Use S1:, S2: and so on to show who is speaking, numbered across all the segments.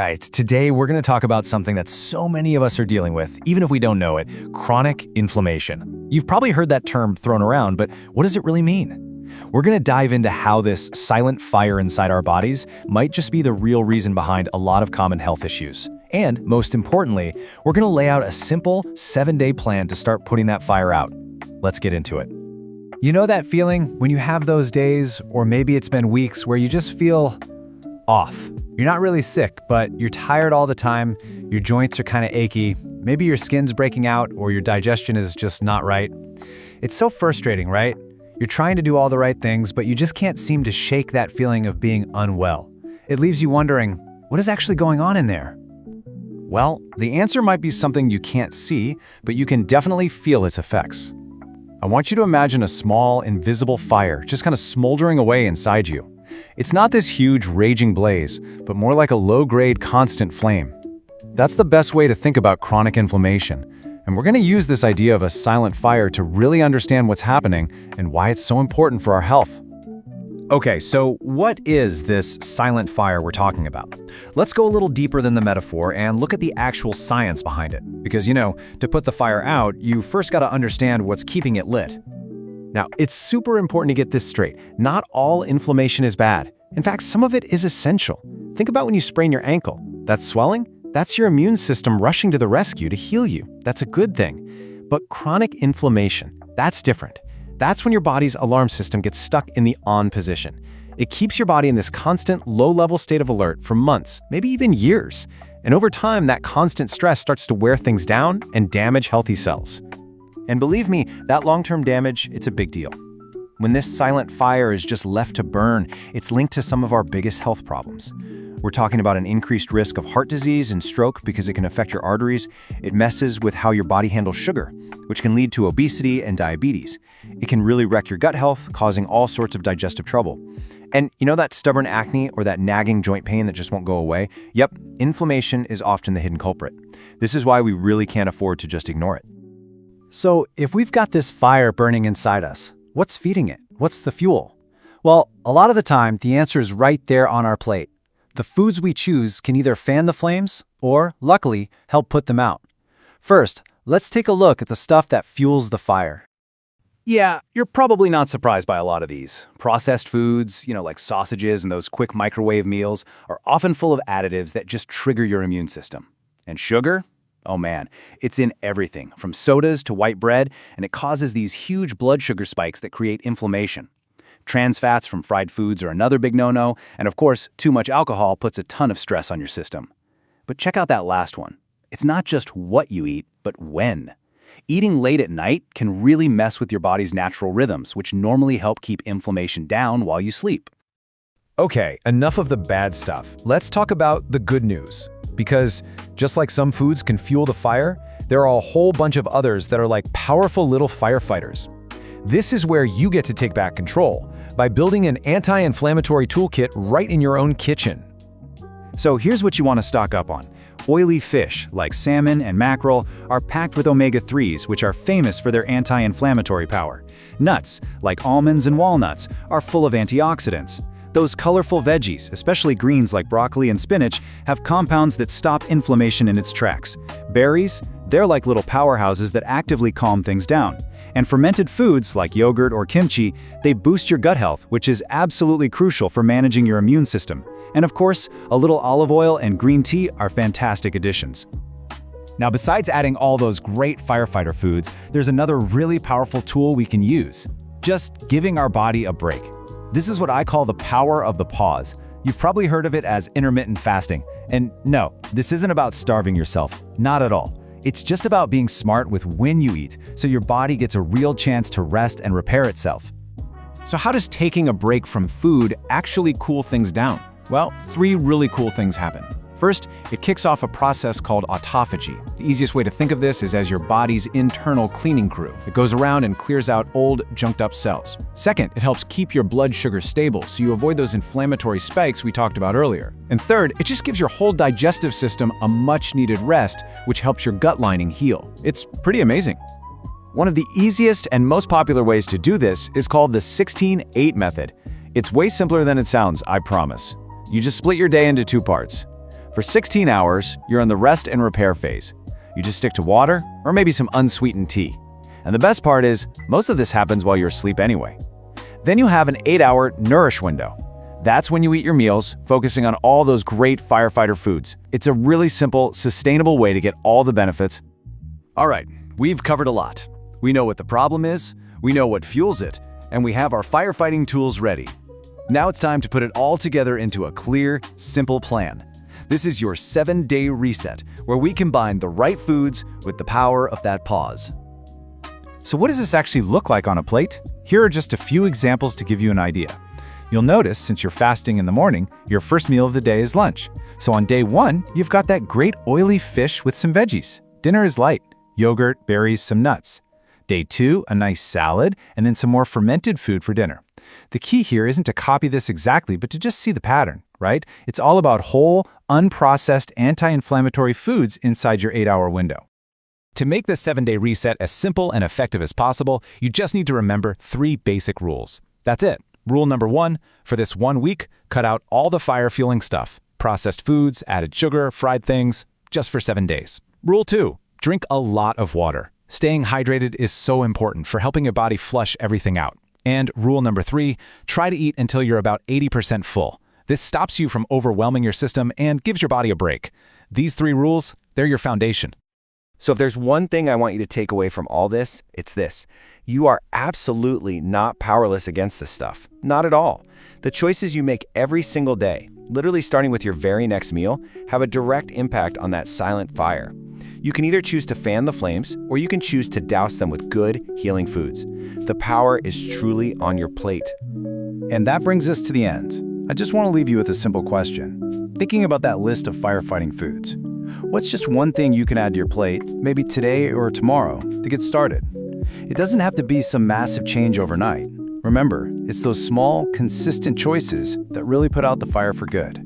S1: right, today we're going to talk about something that so many of us are dealing with, even if we don't know it, chronic inflammation. You've probably heard that term thrown around, but what does it really mean? We're going to dive into how this silent fire inside our bodies might just be the real reason behind a lot of common health issues. And most importantly, we're going to lay out a simple 7-day plan to start putting that fire out. Let's get into it. You know that feeling when you have those days, or maybe it's been weeks, where you just feel off? You're not really sick, but you're tired all the time, your joints are kind of achy, maybe your skin's breaking out or your digestion is just not right. It's so frustrating, right? You're trying to do all the right things, but you just can't seem to shake that feeling of being unwell. It leaves you wondering, what is actually going on in there? Well, the answer might be something you can't see, but you can definitely feel its effects. I want you to imagine a small, invisible fire just kind of smoldering away inside you. It's not this huge, raging blaze, but more like a low-grade, constant flame. That's the best way to think about chronic inflammation, and we're going to use this idea of a silent fire to really understand what's happening and why it's so important for our health. Okay, so what is this silent fire we're talking about? Let's go a little deeper than the metaphor and look at the actual science behind it. Because, to put the fire out, you first got to understand what's keeping it lit. Now, it's super important to get this straight. Not all inflammation is bad. In fact, some of it is essential. Think about when you sprain your ankle. That swelling? That's your immune system rushing to the rescue to heal you. That's a good thing. But chronic inflammation, that's different. That's when your body's alarm system gets stuck in the on position. It keeps your body in this constant, low-level state of alert for months, maybe even years. And over time, that constant stress starts to wear things down and damage healthy cells. And believe me, that long-term damage, it's a big deal. When this silent fire is just left to burn, it's linked to some of our biggest health problems. We're talking about an increased risk of heart disease and stroke because it can affect your arteries. It messes with how your body handles sugar, which can lead to obesity and diabetes. It can really wreck your gut health, causing all sorts of digestive trouble. And you know that stubborn acne or that nagging joint pain that just won't go away? Yep, inflammation is often the hidden culprit. This is why we really can't afford to just ignore it. So if we've got this fire burning inside us, what's feeding it? What's the fuel? Well, a lot of the time, the answer is right there on our plate. The foods we choose can either fan the flames or, luckily, help put them out. First, let's take a look at the stuff that fuels the fire. Yeah, you're probably not surprised by a lot of these. Processed foods, like sausages and those quick microwave meals, are often full of additives that just trigger your immune system. And sugar? Oh man, it's in everything, from sodas to white bread, and it causes these huge blood sugar spikes that create inflammation. Trans fats from fried foods are another big no-no, and of course, too much alcohol puts a ton of stress on your system. But check out that last one. It's not just what you eat, but when. Eating late at night can really mess with your body's natural rhythms, which normally help keep inflammation down while you sleep. Okay, enough of the bad stuff. Let's talk about the good news. Because just like some foods can fuel the fire, there are a whole bunch of others that are like powerful little firefighters. This is where you get to take back control by building an anti-inflammatory toolkit right in your own kitchen. So here's what you want to stock up on. Oily fish, like salmon and mackerel, are packed with omega-3s, which are famous for their anti-inflammatory power. Nuts, like almonds and walnuts, are full of antioxidants. Those colorful veggies, especially greens like broccoli and spinach, have compounds that stop inflammation in its tracks. Berries, they're like little powerhouses that actively calm things down. And fermented foods like yogurt or kimchi, they boost your gut health, which is absolutely crucial for managing your immune system. And of course, a little olive oil and green tea are fantastic additions. Now, besides adding all those great firefighter foods, there's another really powerful tool we can use: just giving our body a break. This is what I call the power of the pause. You've probably heard of it as intermittent fasting. And no, this isn't about starving yourself, not at all. It's just about being smart with when you eat, so your body gets a real chance to rest and repair itself. So how does taking a break from food actually cool things down? Well, 3 really cool things happen. First, it kicks off a process called autophagy. The easiest way to think of this is as your body's internal cleaning crew. It goes around and clears out old, junked-up cells. Second, it helps keep your blood sugar stable so you avoid those inflammatory spikes we talked about earlier. And third, it just gives your whole digestive system a much-needed rest, which helps your gut lining heal. It's pretty amazing. One of the easiest and most popular ways to do this is called the 16-8 method. It's way simpler than it sounds, I promise. You just split your day into 2 parts. For 16 hours, you're in the rest and repair phase. You just stick to water or maybe some unsweetened tea. And the best part is, most of this happens while you're asleep anyway. Then you have an 8-hour nourish window. That's when you eat your meals, focusing on all those great firefighter foods. It's a really simple, sustainable way to get all the benefits. All right, we've covered a lot. We know what the problem is, we know what fuels it, and we have our firefighting tools ready. Now it's time to put it all together into a clear, simple plan. This is your 7-day reset, where we combine the right foods with the power of that pause. So what does this actually look like on a plate? Here are just a few examples to give you an idea. You'll notice, since you're fasting in the morning, your first meal of the day is lunch. So on day 1, you've got that great oily fish with some veggies. Dinner is light: yogurt, berries, some nuts. Day 2, a nice salad, and then some more fermented food for dinner. The key here isn't to copy this exactly, but to just see the pattern, right? It's all about whole, unprocessed, anti-inflammatory foods inside your 8-hour window. To make this 7-day reset as simple and effective as possible, you just need to remember 3 basic rules. That's it. Rule number 1, for this 1 week, cut out all the fire-fueling stuff. Processed foods, added sugar, fried things, just for 7 days. Rule 2, drink a lot of water. Staying hydrated is so important for helping your body flush everything out. And rule number 3, try to eat until you're about 80% full. This stops you from overwhelming your system and gives your body a break. These 3 rules, they're your foundation.
S2: So if there's one thing I want you to take away from all this, it's this. You are absolutely not powerless against this stuff. Not at all. The choices you make every single day, literally starting with your very next meal, have a direct impact on that silent fire. You can either choose to fan the flames, or you can choose to douse them with good, healing foods. The power is truly on your plate.
S1: And that brings us to the end. I just want to leave you with a simple question. Thinking about that list of firefighting foods, what's just one thing you can add to your plate, maybe today or tomorrow, to get started? It doesn't have to be some massive change overnight. Remember, it's those small, consistent choices that really put out the fire for good.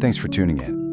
S1: Thanks for tuning in.